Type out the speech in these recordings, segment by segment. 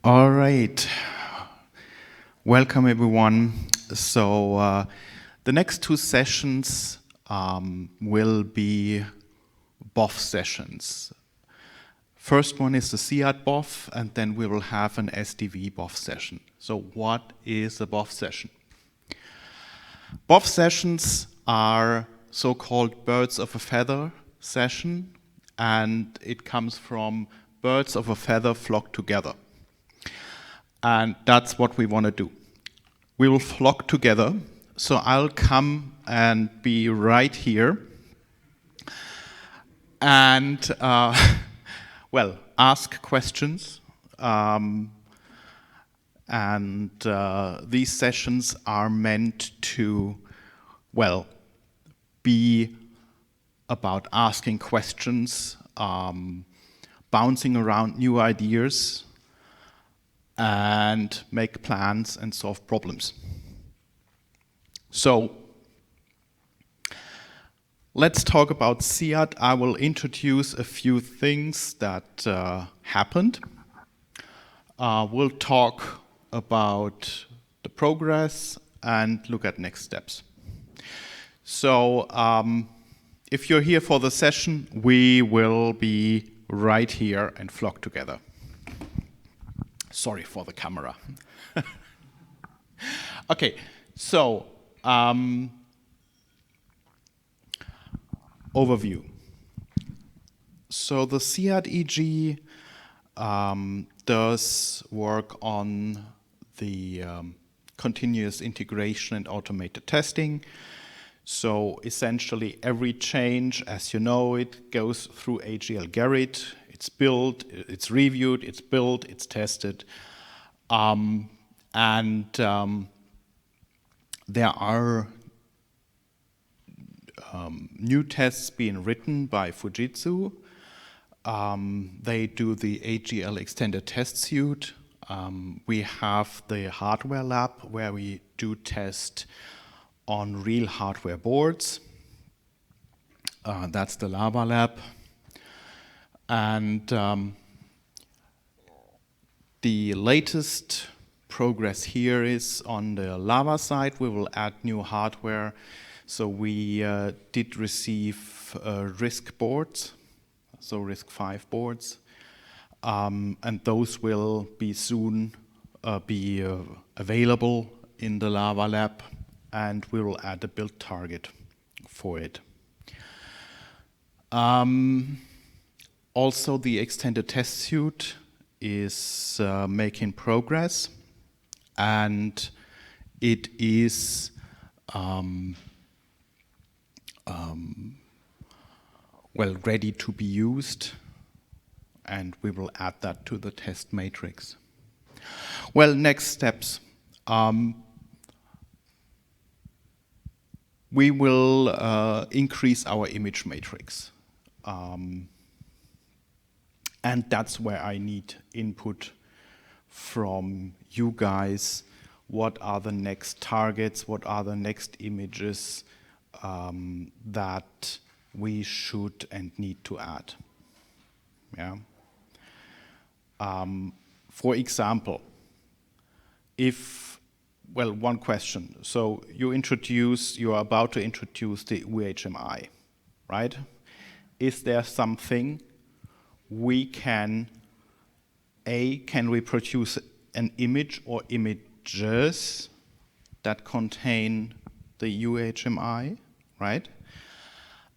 All right. Welcome, everyone. So the next two sessions will be BoF sessions. First one is the CIAT BoF, and then we will have an SDV BoF session. So what is a BoF session? BoF sessions are so-called birds of a feather session, and it comes from birds of a feather flock together. And that's what we want to do. We will flock together. So I'll come and be right here and, ask questions. These sessions are meant to, be about asking questions, bouncing around new ideas, and make plans and solve problems. So let's talk about CIAT. I will introduce a few things that happened. We'll talk about the progress and look at next steps. So if you're here for the session, we will be right here and flock together. Sorry for the camera. Okay, so overview. So the CIAT EG does work on the continuous integration and automated testing. So essentially every change, as you know, it goes through AGL Garrett. It's built, it's reviewed, it's built, it's tested. There are new tests being written by Fujitsu. They do the AGL extended test suite. We have the hardware lab where we do test on real hardware boards. That's the Lava lab. And the latest progress here is on the Lava side. We will add new hardware. So we did receive RISC boards, so RISC-V boards. And those will be soon be available in the Lava lab, and we will add a build target for it. Also, the extended test suite is making progress, and it is ready to be used, and we will add that to the test matrix. Well, next steps. We will increase our image matrix. And that's where I need input from you guys. What are the next targets? What are the next images that we should and need to add? Yeah. For example, one question. So you are about to introduce the UHMI, right? Is there something can we produce an image or images that contain the UHMI, right?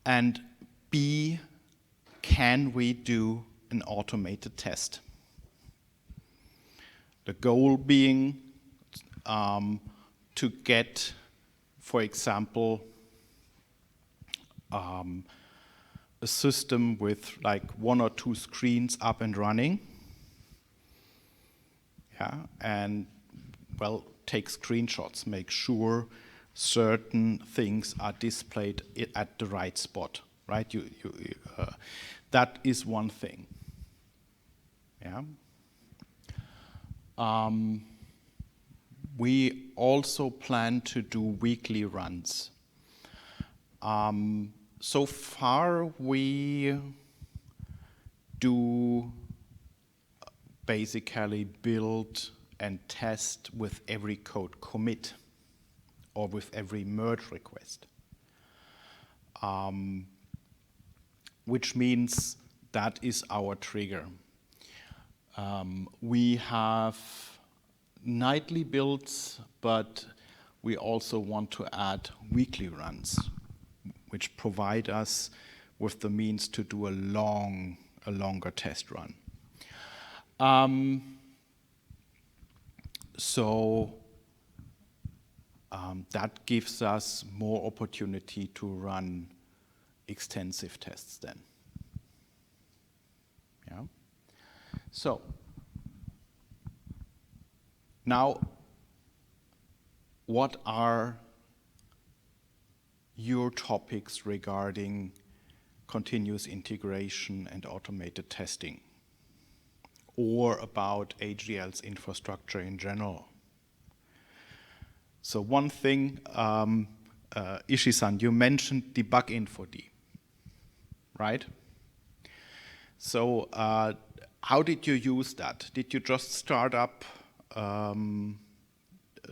And B, can we do an automated test? The goal being to get, for example, a system with like 1 or 2 screens up and running, and take screenshots, make sure certain things are displayed at the right spot, right? That is one thing. Yeah. We also plan to do weekly runs. So far, we do basically build and test with every code commit or with every merge request. Which means that is our trigger. We have nightly builds, but we also want to add weekly runs, which provide us with the means to do a longer test run. That gives us more opportunity to run extensive tests then. Yeah. So now, what are your topics regarding continuous integration and automated testing, or about AGL's infrastructure in general? So one thing, Ishii-san, you mentioned debug info-D, right? So how did you use that? Did you just start up OE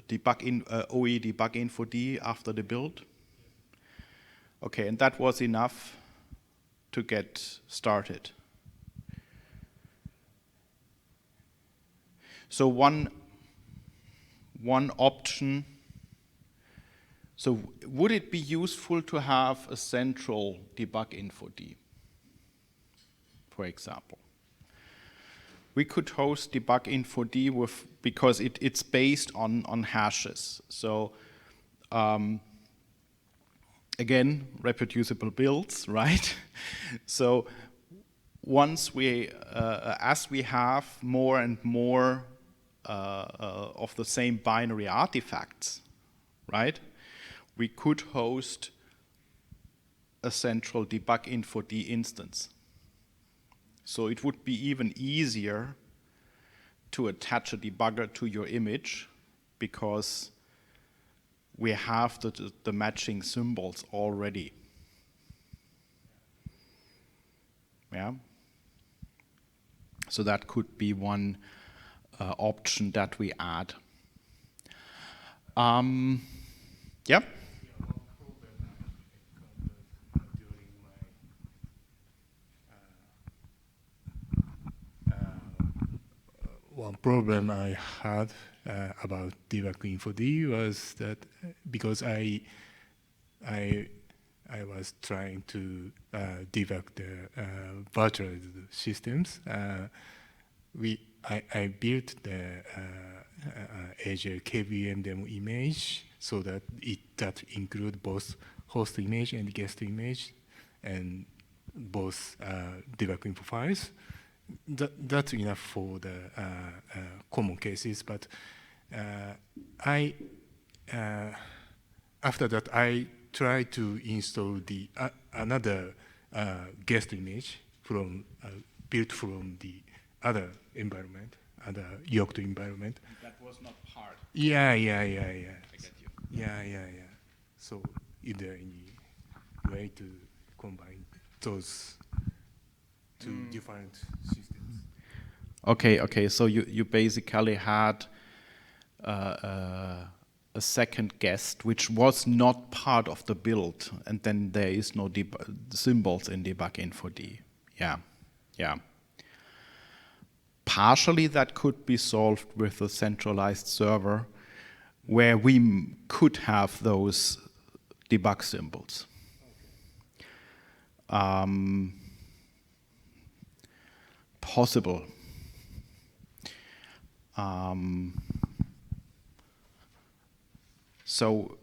debug info-D after the build? Okay, and that was enough to get started. So one option, so would it be useful to have a central debug info-D, for example? We could host debug info-D because it's based on hashes. So again, reproducible builds, right? So once as we have more and more of the same binary artifacts, right? We could host a central debug info-D instance. So it would be even easier to attach a debugger to your image because we have the matching symbols already. Yeah. So that could be one option that we add. Yep. One problem I had about debug info-D was that because I was trying to debug the virtual systems, I built the Azure KVM demo image so that that include both host image and guest image and both debug info files. That's enough for the common cases, but after that I tried to install the another guest image from built from the other environment, other Yocto environment. That was not part. Yeah. I get you. Yeah. So is there any way to combine those two different systems? Okay. So you basically had a second guest which was not part of the build, and then there is no symbols in debug info-D. Yeah. Partially that could be solved with a centralized server where we could have those debug symbols. Possible. So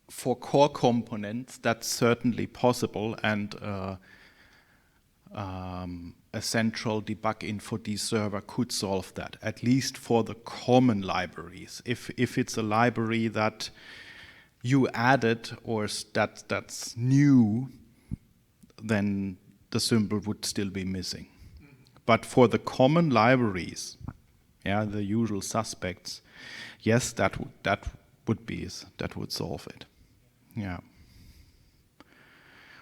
for core components, that's certainly possible, and a central debug info-D server could solve that, at least for the common libraries. If it's a library that you added or that's new, then the symbol would still be missing. But for the common libraries, yeah, the usual suspects, yes, that would solve it. Yeah.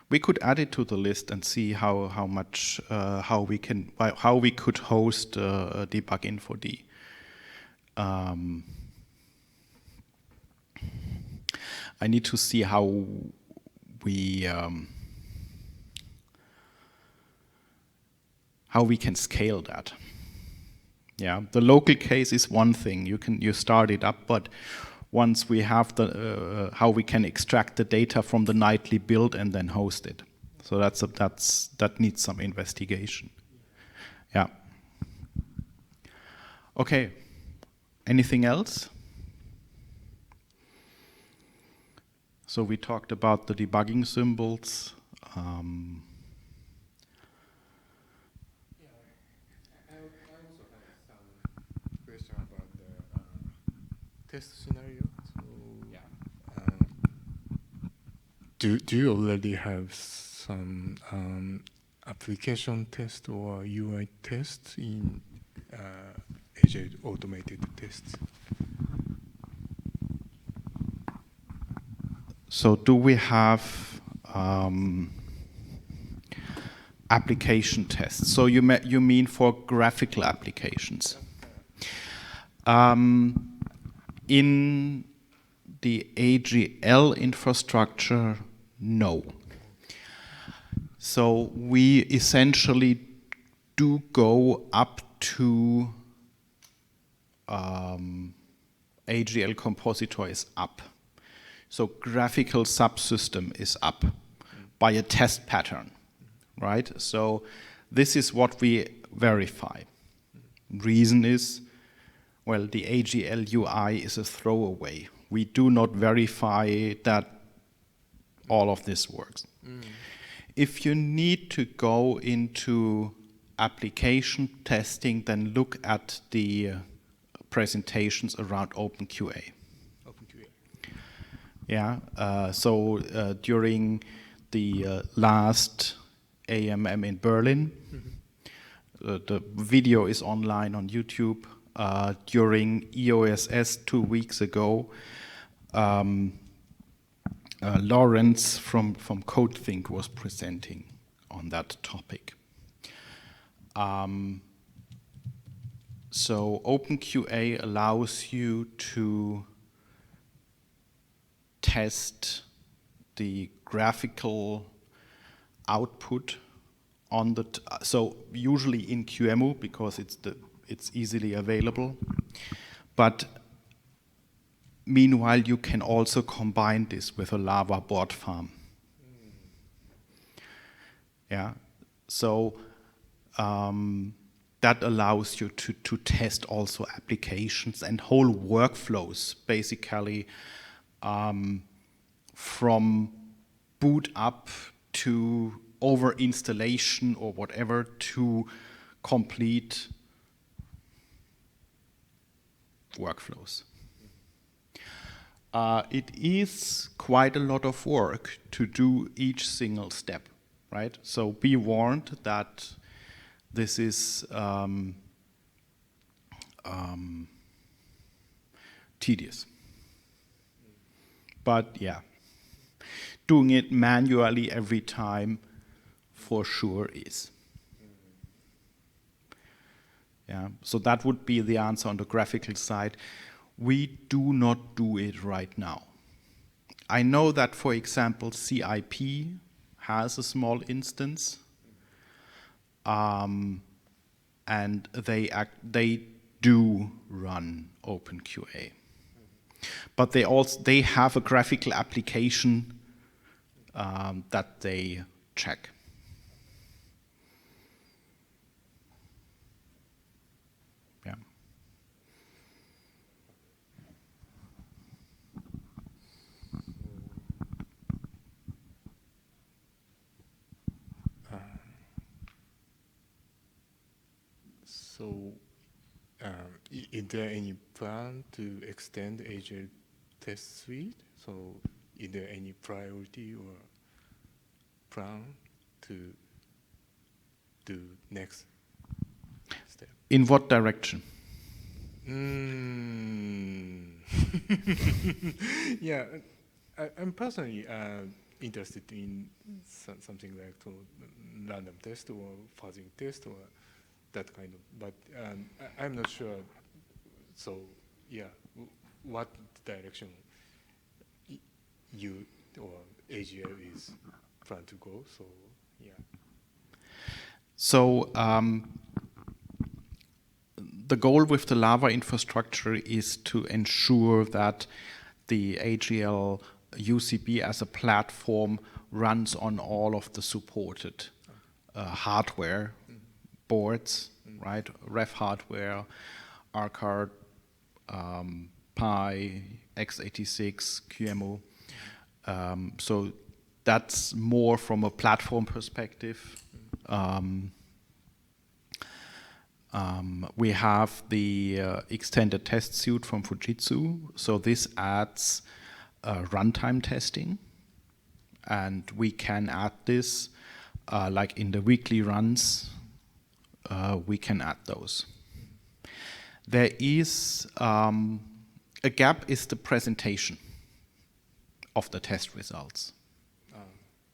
We could add it to the list and see how much how we could host debug info-D. I need to see how we can scale that. Yeah, the local case is one thing. You start it up, but once we have the how we can extract the data from the nightly build and then host it. So that needs some investigation. Yeah. Okay. Anything else? So we talked about the debugging symbols. I also have some question about the test scenario. So, do you already have some application test or UI test in Agile automated tests? So do we have application tests? So you mean for graphical applications? In the AGL infrastructure, no. So we essentially do go up to AGL compositor is up. So graphical subsystem is up by a test pattern, right? So this is what we verify. Reason is, well, the AGL UI is a throwaway. We do not verify that all of this works. If you need to go into application testing, then look at the presentations around OpenQA. Yeah, during the last AMM in Berlin, the video is online on YouTube. During EOSS 2 weeks ago, Lawrence from CodeThink was presenting on that topic. So OpenQA allows you to test the graphical output on the so usually in QEMU because it's easily available, but meanwhile you can also combine this with a Lava board farm. Yeah, so that allows you to test also applications and whole workflows, basically from boot up to over installation or whatever to complete workflows. It is quite a lot of work to do each single step, right? So be warned that this is tedious. But yeah, doing it manually every time for sure is. Yeah, so that would be the answer on the graphical side. We do not do it right now. I know that, for example, CIP has a small instance, and they do run OpenQA. But they have a graphical application that they check. Yeah. So, is there any plan to extend Agile test suite? So, is there any priority or plan to do next step? In what direction? Yeah, I'm personally interested in something like to random test or fuzzing test or that kind of. But I'm not sure. So yeah, what direction you or AGL is plan to go? So yeah. So the goal with the Lava infrastructure is to ensure that the AGL UCB as a platform runs on all of the supported hardware boards, right? Ref hardware, R-Card, Pi, x86, QEMU. So that's more from a platform perspective. We have the extended test suite from Fujitsu. So this adds runtime testing. And we can add this, like in the weekly runs, we can add those. There is a gap is the presentation of the test results.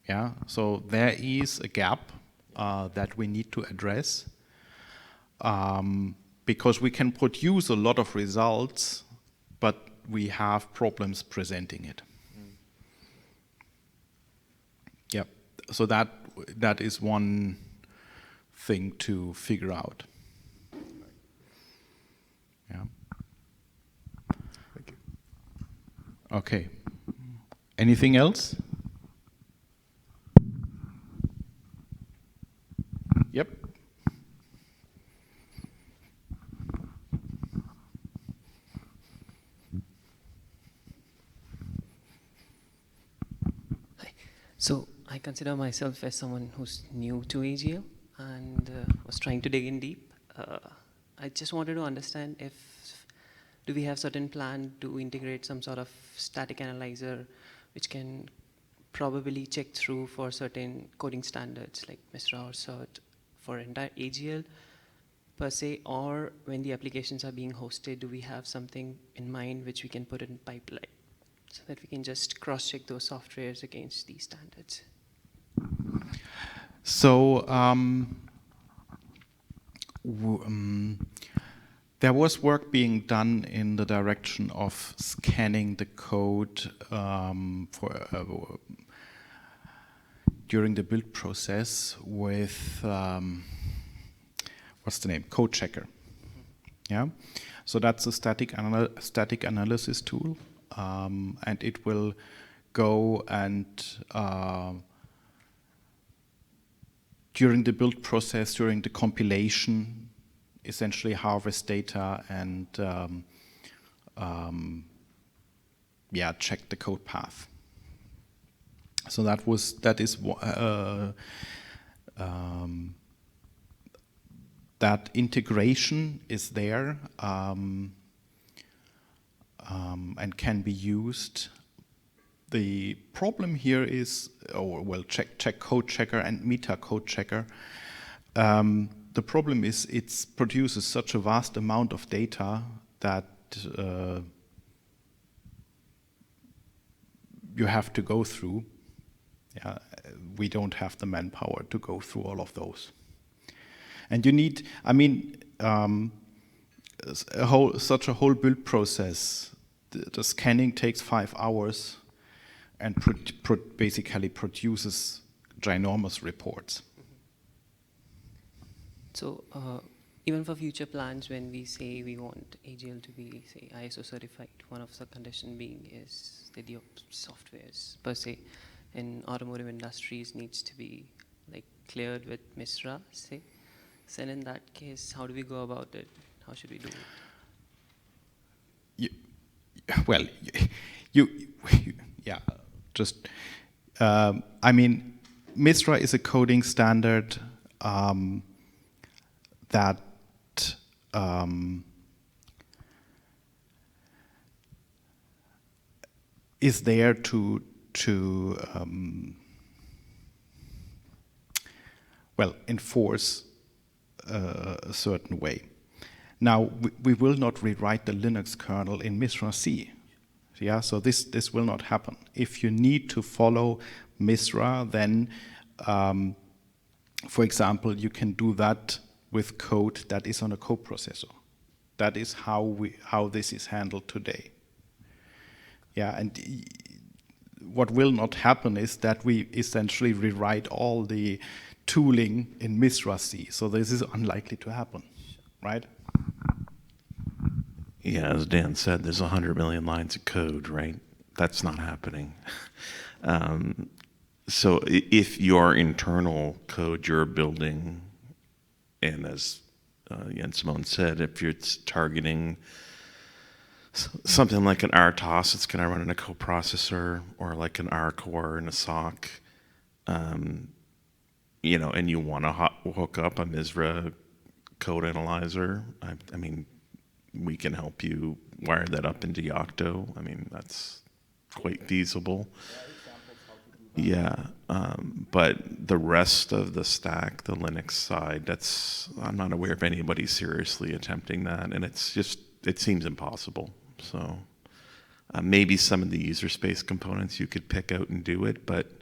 Yeah, so there is a gap that we need to address. Because we can produce a lot of results, but we have problems presenting it. Yep. So that is one thing to figure out. Yeah. Thank you. Okay. Anything else? Yep. So I consider myself as someone who's new to AGL and was trying to dig in deep. I just wanted to understand do we have certain plan to integrate some sort of static analyzer which can probably check through for certain coding standards like MISRA or CERT for entire AGL per se, or when the applications are being hosted, do we have something in mind which we can put in pipeline so that we can just cross-check those softwares against these standards? So there was work being done in the direction of scanning the code during the build process with what's the name? Code checker. Yeah. So that's a static analysis tool, and it will go and during the build process, during the compilation, essentially harvest data and check the code path. So that integration is there and can be used. The problem here is, check code checker and meta code checker. The problem is it produces such a vast amount of data that you have to go through. Yeah, we don't have the manpower to go through all of those. And you need, such a whole build process. The scanning takes 5 hours and basically produces ginormous reports. So even for future plans, when we say we want AGL to be, say, ISO certified, one of the conditions being is that the softwares per se in automotive industries needs to be like cleared with MISRA, say. So in that case, how do we go about it? How should we do it? MISRA is a coding standard that is there to enforce a certain way. Now, we will not rewrite the Linux kernel in MISRA C. Yeah, so this will not happen. If you need to follow Misra, then, for example, you can do that with code that is on a coprocessor. That is how this is handled today. Yeah, and what will not happen is that we essentially rewrite all the tooling in Misra C. So this is unlikely to happen, right? Yeah, as Dan said, there's 100 million lines of code, right? That's not happening. So if your internal code you're building, and as Jens Simone said, if you're targeting something like an RTOS, it's going to run in a coprocessor, or like an R core in a SOC, you know, and you want to hook up a Misra code analyzer, I mean, we can help you wire that up into Yocto. I mean, that's quite feasible. Yeah, but the rest of the stack, the Linux side, I'm not aware of anybody seriously attempting that, and it seems impossible. So maybe some of the user space components you could pick out and do it, but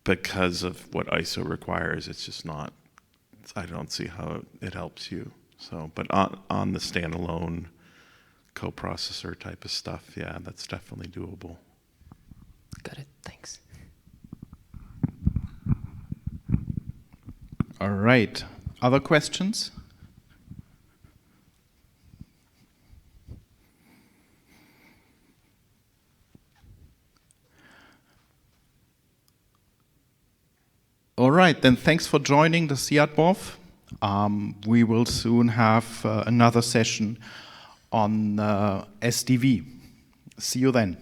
because of what ISO requires, it's just not, I don't see how it helps you. So, but on the standalone coprocessor type of stuff, yeah, that's definitely doable. Got it. Thanks. All right. Other questions? All right, then thanks for joining the CIAT BoF. We will soon have another session on SDV. See you then.